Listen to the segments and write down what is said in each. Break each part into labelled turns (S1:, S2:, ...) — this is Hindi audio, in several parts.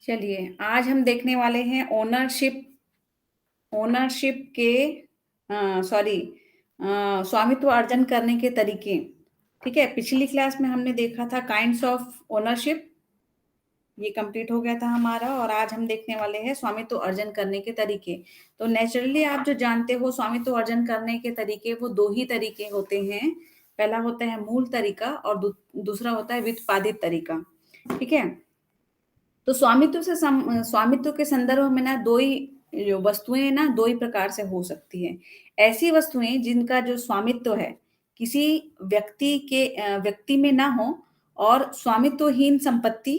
S1: चलिए, आज हम देखने वाले हैं ओनरशिप ओनरशिप के सॉरी स्वामित्व अर्जन करने के तरीके। ठीक है, पिछली क्लास में हमने देखा था काइंड्स ऑफ ओनरशिप, ये कंप्लीट हो गया था हमारा और आज हम देखने वाले हैं स्वामित्व अर्जन करने के तरीके। तो नेचुरली आप जो जानते हो स्वामित्व अर्जन करने के तरीके वो 2 ही तरीके होते हैं। पहला होता है मूल तरीका और दूसरा होता है व्युत्पादित तरीका। ठीक है? तो स्वामित्व के संदर्भ में ना 2 ही जो वस्तुएँ ना 2 ही प्रकार से हो सकती हैं। ऐसी वस्तुएँ जिनका जो स्वामित्व है, किसी व्यक्ति में ना हो और स्वामित्वहीन संपत्ति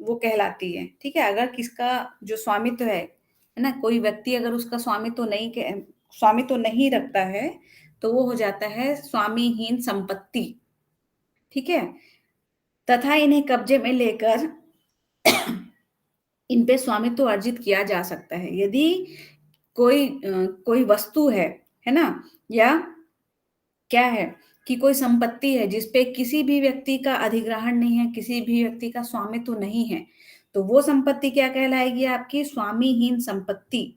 S1: वो कहलाती है। ठीक है? अगर किसका जो स्वामित्व है ना? कोई व्यक्ति अगर उसका स्वामित्व नहीं रखता है, तो वो हो जाता है स्वामीहीन संपत्ति। ठीक है? तथा इन्हें कब्जे में लेकर इन पे स्वामित्व अर्जित किया जा सकता है। यदि कोई वस्तु है ना? या क्या है कि कोई संपत्ति है जिस पे किसी भी व्यक्ति का अधिग्रहण नहीं है, किसी भी व्यक्ति का स्वामित्व नहीं है, तो वो संपत्ति क्या कहलाएगी आपकी? स्वामीहीन संपत्ति।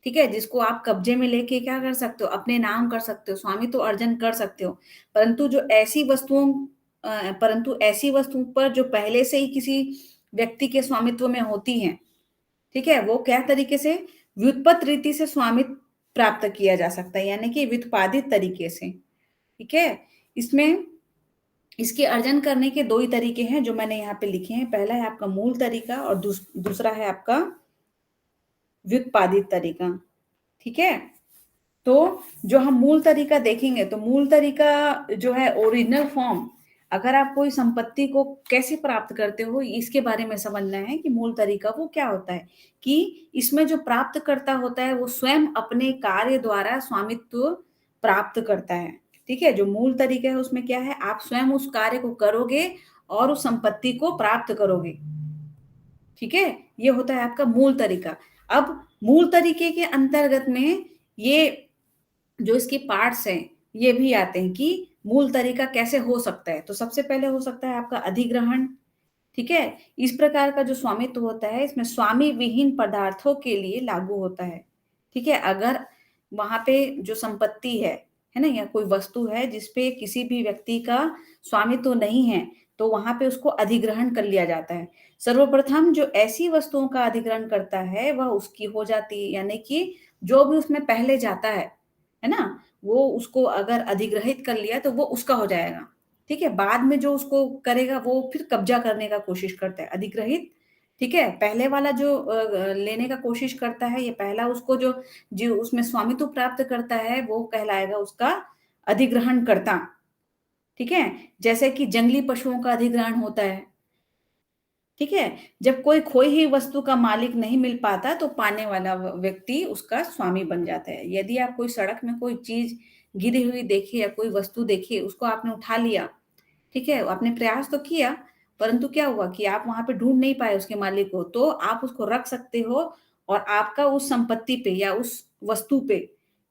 S1: ठीक है? जिसको आप कब्जे में लेके क्या कर सकते हो? अपने नाम कर सकते हो, स्वामित्व अर्जन कर सकते हो। परंतु ऐसी वस्तुओं पर जो पहले से ही किसी व्यक्ति के स्वामित्व में होती हैं, ठीक है? वो क्या तरीके से? व्युत्पत्त रीति से स्वामित्व प्राप्त किया जा सकता है, यानी कि व्युत्पादित तरीके से। ठीक है? इसमें इसके अर्जन करने के 2 ही तरीके हैं जो मैंने यहाँ पे लिखे हैं। पहला है आपका मूल तरीका और दूसरा है आपका व्युत्पादित तरीका। ठीक है? तो जो हम मूल तरीका देखेंगे तो मूल तरीका जो है ओरिजिनल फॉर्म, अगर आप कोई संपत्ति को कैसे प्राप्त करते हो इसके बारे में समझना है कि मूल तरीका वो क्या होता है कि इसमें जो प्राप्तकर्ता होता है वो स्वयं अपने कार्य द्वारा स्वामित्व प्राप्त करता है। ठीक है? जो मूल तरीका है उसमें क्या है? आप स्वयं उस कार्य को करोगे और उस संपत्ति को प्राप्त करोगे। ठीक है? ये होता है आपका मूल तरीका। अब मूल तरीके के अंतर्गत में ये जो इसके पार्ट्स हैं, ये भी आते हैं कि मूल तरीका कैसे हो सकता है। तो सबसे पहले हो सकता है आपका अधिग्रहण, ठीक है? इस प्रकार का जो स्वामित्व होता है, इसमें स्वामी विहीन पदार्थों के लिए लागू होता है। ठीक है? अगर वहाँ पे जो संपत्ति है ना? या कोई वस्तु है जिस पे किसी भी व्यक्ति का स्वामित्व नहीं है, तो वहाँ पे उसको अधिग्रहण कर लिया जाता है। सर्वप्रथम जो ऐसी वस्तुओं का अधिग्रहण करता है, वह उसकी हो जाती है, यानी कि जो भी उसमें पहले जाता है ना? वो उसको अगर अधिग्रहित कर लिया तो वो उसका हो जाएगा। ठीक है? बाद में जो उसको करेगा वो फिर कब्ज़ा करने का कोशिश करता है। अधिग्रहित, ठीक है? पहले वाला जो लेने का कोशिश करता है, ये पहला उसको जो उसमें स्वामित्व प्राप्त करता है, वो कहलाएगा उसका अधिग्रहणकर्ता। ठीक है? जैसे कि जंगली पशुओं का अधिग्रहण होता है। ठीक है? जब कोई खोई हुई वस्तु का मालिक नहीं मिल पाता तो पाने वाला व्यक्ति उसका स्वामी बन जाता है। यदि आप कोई सड़क में कोई चीज़ गिरी हुई देखे या कोई वस्तु देखी, उसको आपने उठा लिया, ठीक है? आपने प्रयास तो किया, परंतु क्या हुआ कि आप वहाँ पे ढूँढ नहीं पाए उसके मालिक को, तो आप उसको रख सकते हो और आपका उस संपत्ति पे या उस वस्तु पे,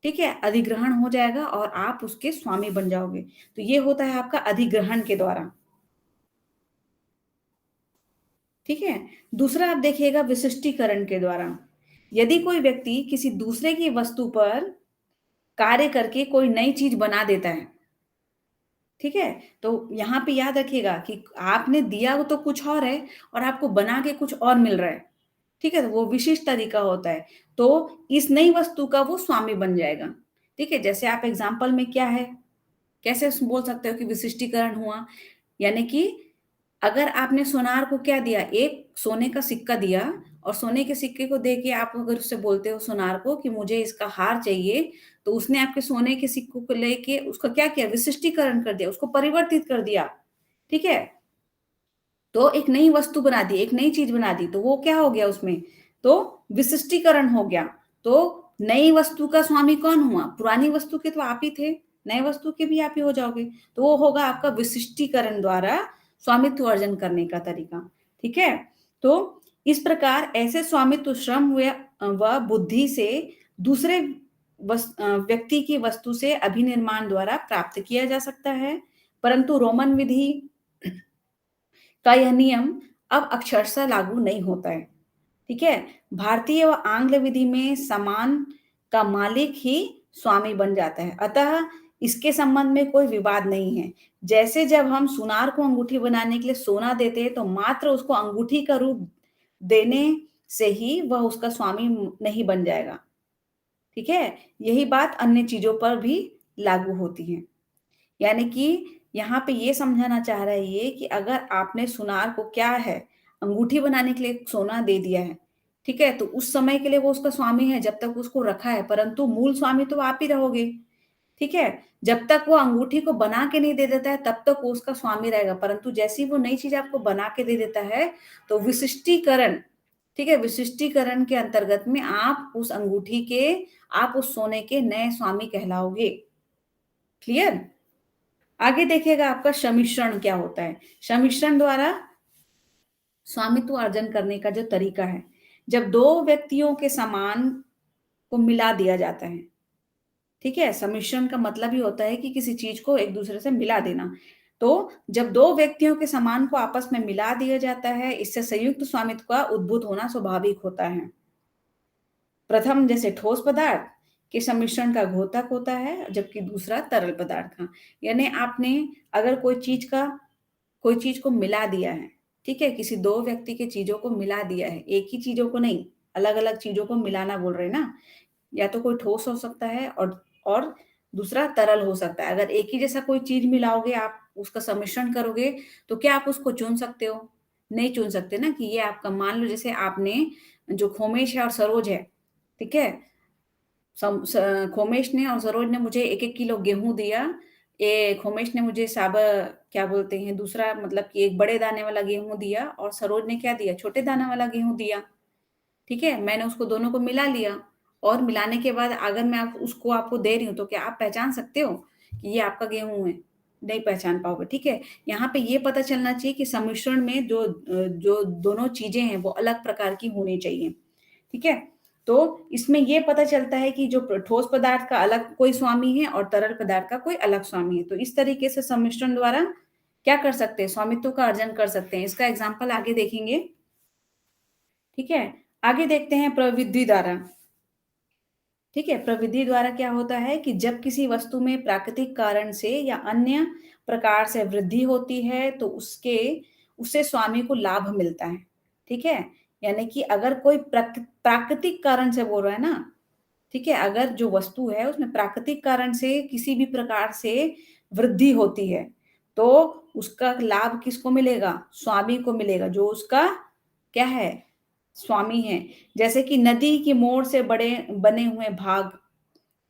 S1: ठीक है? अधिग्रहण हो जाएगा और आप उसके स्वामी बन जाओगे। तो ये होता है आपका अधिग्रहण के द्वारा। ठीक है? दूसरा आप देखिएगा विशिष्टीकरण के द्वारा। यदि कोई व्यक्ति किसी दूसरे की वस्तु पर कार्य करके कोई नई चीज़ बना देता है, ठीक है? तो यहाँ पे याद रखिएगा कि आपने दिया वो तो कुछ और है और आपको बना के कुछ और मिल रहा है, ठीक है? तो वो विशिष्ट तरीका होता है। तो इस नई वस्तु का वो स्वामी बन जाएगा, ठीक है? जैसे आप एग्ज़ाम्पल में क्या है, कैसे बोल सकते हो कि विशिष्टीकरण हुआ? यानी कि अगर आपने सोनार को क्या दिया, एक सोने का सिक्का दिया और सोने के सिक्के को दे के आप अगर उससे बोलते हो सोनार को कि मुझे इसका हार चाहिए, तो उसने आपके सोने के सिक्कों को लेके उसका क्या किया? विशिष्टीकरण कर दिया, उसको परिवर्तित कर दिया, ठीक है? तो एक नई वस्तु बना दी, एक नई चीज़ बना दी, तो वो क्या हो गया उसमें? तो विशिष्टीकरण हो गया। तो नई वस्तु का स्वामी कौन हुआ? पुरानी वस्तु के तो आप ही थे, नए वस्तु के भी आप ही हो जाओगे। तो वो होगा आपका विशिष्टीकरण द्वारा स्वामित्व अर्जन करने का तरीका, ठीक है? तो इस प्रकार ऐसे स्वामित्व श्रम व बुद्धि से दूसरे व्यक्ति की वस्तु से अभिनिर्माण द्वारा प्राप्त किया जा सकता है, परंतु रोमन विधि का यह नियम अब अक्षरशः लागू नहीं होता है। ठीक है? भारतीय व आंग्ल विधि में सामान का मालिक ही स्वामी बन जाता है। अतः इसके संबंध में कोई विवाद नहीं है। जैसे जब हम सुनार को अंगूठी बनाने के लिए सोना देते हैं, तो मात्र उसको अंगूठी का रूप देने से ही वह उसका स्वामी नहीं बन जाएगा। ठीक है? यही बात अन्य चीज़ों पर भी लागू होती है। यानी कि यहाँ पे ये समझाना चाह रहा है ये कि अगर आपने सुनार को क्या है, अंगूठी बनाने के लिए सोना दे दिया है, ठीक है? तो उस समय के लिए वो उसका स्वामी है जब तक उसको रखा है, परंतु मूल स्वामी तो आप ही रहोगे, ठीक है? जब तक वो अंगूठी को बना के नहीं दे देता है, तब तक वो उसका स्वामी रहेगा, परंतु जैसे ही वो नई चीज़ आपको बना के दे देता है, तो विशिष्टीकरण, ठीक है? विशिष्टीकरण के अंतर्गत में आप उस सोने के नए स्वामी कहलाओगे। क्लियर? आगे देखिएगा आपका सम्मिश्रण क्या होता है। सम्मिश्रण द्वारा स्वामित्व अर्जन करने का जो तरीका है, जब 2 व्यक्तियों के सामान को मिला दिया जाता है, ठीक है? सम्मिश्रण का मतलब ही होता है कि किसी चीज़ को एक-दूसरे से मिला देना। तो जब 2 व्यक्तियों के सामान को आपस में मिला दिया जाता है, इससे संयुक्त स्वामित्व का उद्भूत होना स्वाभाविक होता है। प्रथम जैसे ठोस पदार्थ के सम्मिश्रण का घोतक होता है, जबकि दूसरा तरल पदार्थ का। यानी आपने अगर कोई चीज़ को मिला दिया है, ठीक है? किसी 2 व्यक्ति की चीज़ों को मिला दिया है, एक ही चीज़ों को नहीं, अलग-अलग चीज़ों को मिलाना बोल रहे हैं ना। या तो कोई ठोस हो सकता है और दूसरा तरल हो सकता है। अगर एक ही जैसा कोई चीज़ मिलाओगे आप, उसका सम्मिश्रण करोगे, तो क्या आप उसको चुन सकते हो? नहीं चुन सकते ना कि ये आपका मान लो जैसे आपने जो खोमेश है और सरोज है, ठीक है? खोमेश ने और सरोज ने मुझे 1-1 किलो गेहूँ दिया। ये खोमेश ने मुझे क्या बोलते हैं दूसरा मतलब कि एक बड़े दाने वाला गेहूँ दिया और सरोज ने क्या दिया? छोटे दाने वाला गेहूँ दिया। ठीक है? मैंने उसको दोनों को मिला लिया और मिलाने के बाद अगर मैं आप उसको आपको दे रही हूँ, तो क्या आप पहचान सकते हो कि ये आपका गेहूँ है? नहीं पहचान पाओगे, ठीक है? यहाँ पे ये पता चलना चाहिए कि सम्मिश्रण में जो दोनों चीज़ें हैं, वो अलग प्रकार की होनी चाहिए, ठीक है? तो इसमें ये पता चलता है कि जो ठोस पदार्थ का अलग कोई स्वामी है और तरल पदार्थ का कोई अलग स्वामी है। तो इस तरीके से सम्मिश्रण द्वारा क्या कर सकते हैं? स्वामित्व का अर्जन कर सकते हैं। इसका एग्ज़ाम्पल आगे देखेंगे, ठीक है? आगे देखते हैं प्रविधि द्वारा। ठीक है? प्रविधि द्वारा क्या होता है कि जब किसी वस्तु में प्राकृतिक कारण से या अन्य प्रकार से वृद्धि होती है, तो उससे स्वामी को लाभ मिलता है। ठीक है? यानी कि अगर कोई प्राकृतिक कारण से बोल रहा है ना, ठीक है? अगर जो वस्तु है उसमें प्राकृतिक कारण से किसी भी प्रकार से वृद्धि होती है, तो उसका लाभ किसको मिलेगा? स्वामी को मिलेगा, जो उसका क्या है? स्वामी है। जैसे कि नदी की मोड़ से बड़े बने हुए भाग,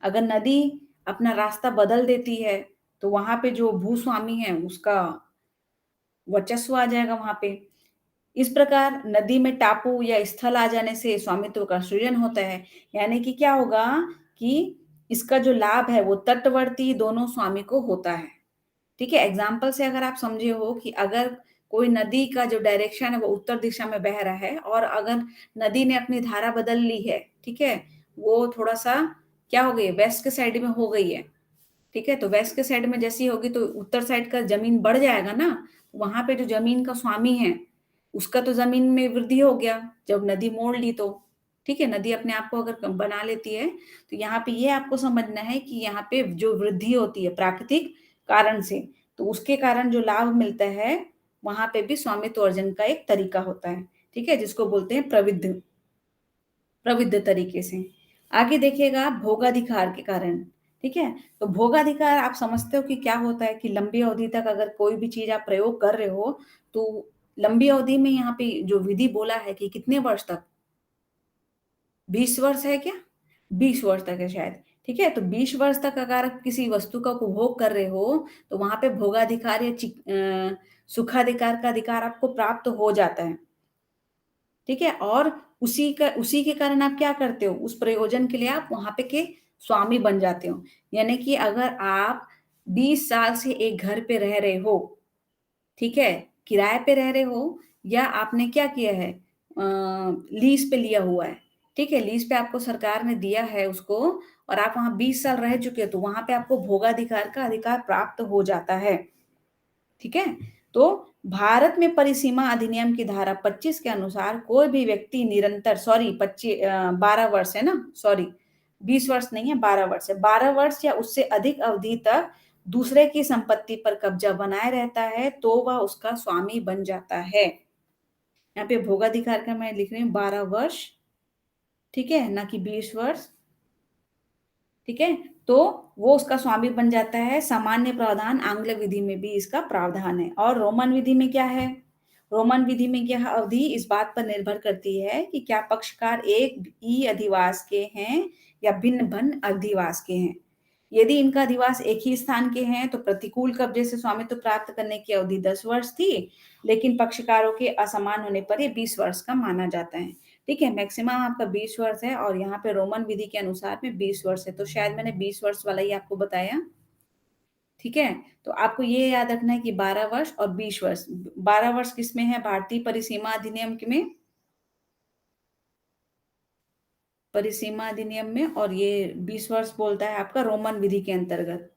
S1: अगर नदी अपना रास्ता बदल देती है, तो वहाँ पे जो भूस्वामी है उसका वर्चस्व आ जाएगा वहाँ पे। इस प्रकार नदी में टापू या स्थल आ जाने से स्वामित्व का सृजन होता है। यानी कि क्या होगा कि इसका जो लाभ है वो तटवर्ती दोनों स्वामी को होता है। ठीक है? एग्ज़ाम्पल से अगर आप समझे हो कि अगर कोई नदी का जो डायरेक्शन है वो उत्तर दिशा में बह रहा है और अगर नदी ने अपनी धारा बदल ली है, ठीक है? वो थोड़ा-सा क्या हो गई है वेस्ट के साइड में हो गई है। ठीक है? तो वेस्ट के साइड में जैसी होगी तो उत्तर साइड का ज़मीन बढ़ जाएगा ना, वहाँ पे जो ज़मीन का स्वामी है, उसका तो ज़मीन में वृद्धि हो गया, जब नदी मोड़ ली तो। ठीक है? नदी अपने आप को अगर बना लेती है, तो यहाँ पे ये आपको समझना है कि यहाँ पे जो वृद्धि होती है प्राकृतिक कारण से, तो उसके कारण जो लाभ मिलता है, वहाँ पे भी स्वामित्व अर्जन का एक तरीका होता है। ठीक है? जिसको बोलते हैं प्रविध तरीके से। आगे देखिएगा भोगाधिकार के कारण, ठीक है? तो भोगाधिकार आप समझते हो कि क्या होता है कि लंबी अवधि तक अगर कोई भी चीज़ आप प्रयोग कर रहे हो, तो लंबी अवधि में यहाँ पे जो विधि बोला है कि कितने वर्ष तक? 20 वर्ष है क्या? 20 वर्ष तक है शायद, ठीक है? तो 20 वर्ष तक अगर आप किसी वस्तु का उपभोग कर रहे हो, तो वहाँ पे भोगाधिकार या सुखाधिकार का अधिकार आपको प्राप्त हो जाता है। ठीक है? और उसी के कारण आप क्या करते हो? उस प्रयोजन के लिए आप वहाँ पे के स्वामी बन जाते हो। यानी कि अगर आप 20 साल से एक घर पे रह रहे हो, ठीक है? किराए पे रह रहे हो या आपने क्या किया है लीज़ पे लिया हुआ है, ठीक है? लीज़ पे आपको सरकार ने दिया है उसको और आप वहाँ 20 साल रह चुके हो, तो वहाँ पे आपको भोगाधिकार का अधिकार प्राप्त हो जाता है। ठीक है? तो भारत में परिसीमा अधिनियम की धारा 25 के अनुसार कोई भी व्यक्ति निरंतर 12 वर्ष है ना, सॉरी 20 वर्ष नहीं है, 12 वर्ष है, 12 वर्ष या उससे अधिक अवधि तक दूसरे की संपत्ति पर कब्जा बनाए रहता है तो वह उसका स्वामी बन जाता है। यहाँ पे भोगाधिकार का मैं लिख रही हूँ 12 वर्ष, ठीक है, ना कि 20 वर्ष, ठीक है। तो वो उसका स्वामी बन जाता है। सामान्य प्रावधान आंग्ल विधि में भी इसका प्रावधान है। और रोमन विधि में क्या है? रोमन विधि में यह अवधि इस बात पर निर्भर करती है कि क्या पक्षकार एक ही अधिवास के हैं या भिन्न भिन्न अधिवास के हैं। यदि इनका अधिवास एक ही स्थान के हैं तो प्रतिकूल कब्जे से स्वामित्व प्राप्त करने की अवधि 10 वर्ष थी, लेकिन पक्षकारों के असमान होने पर ये 20 वर्ष का माना जाता है। ठीक है, मैक्सिमम आपका 20 वर्ष है और यहाँ पे रोमन विधि के अनुसार में 20 वर्ष है, तो शायद मैंने 20 वर्ष वाला ही आपको बताया। ठीक है, तो आपको ये याद रखना है कि 12 वर्ष और 20 वर्ष। 12 वर्ष किसमें है? भारतीय परिसीमा अधिनियम में, परिसीमा अधिनियम में, और ये 20 वर्ष बोलता है आपका रोमन विधि के अंतर्गत।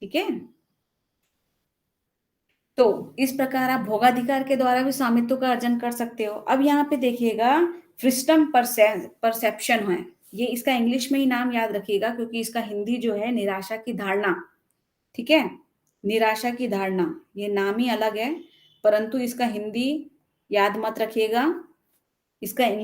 S1: ठीक है, तो इस प्रकार आप भोगाधिकार के द्वारा भी स्वामित्व का अर्जन कर सकते हो। अब यहाँ पे देखिएगा, फ्रिस्टम परसेप्शन है, ये इसका इंग्लिश में ही नाम याद रखिएगा क्योंकि इसका हिंदी जो है निराशा की धारणा। ठीक है, निराशा की धारणा, ये नाम ही अलग है, परंतु इसका हिंदी याद मत रखिएगा, इसका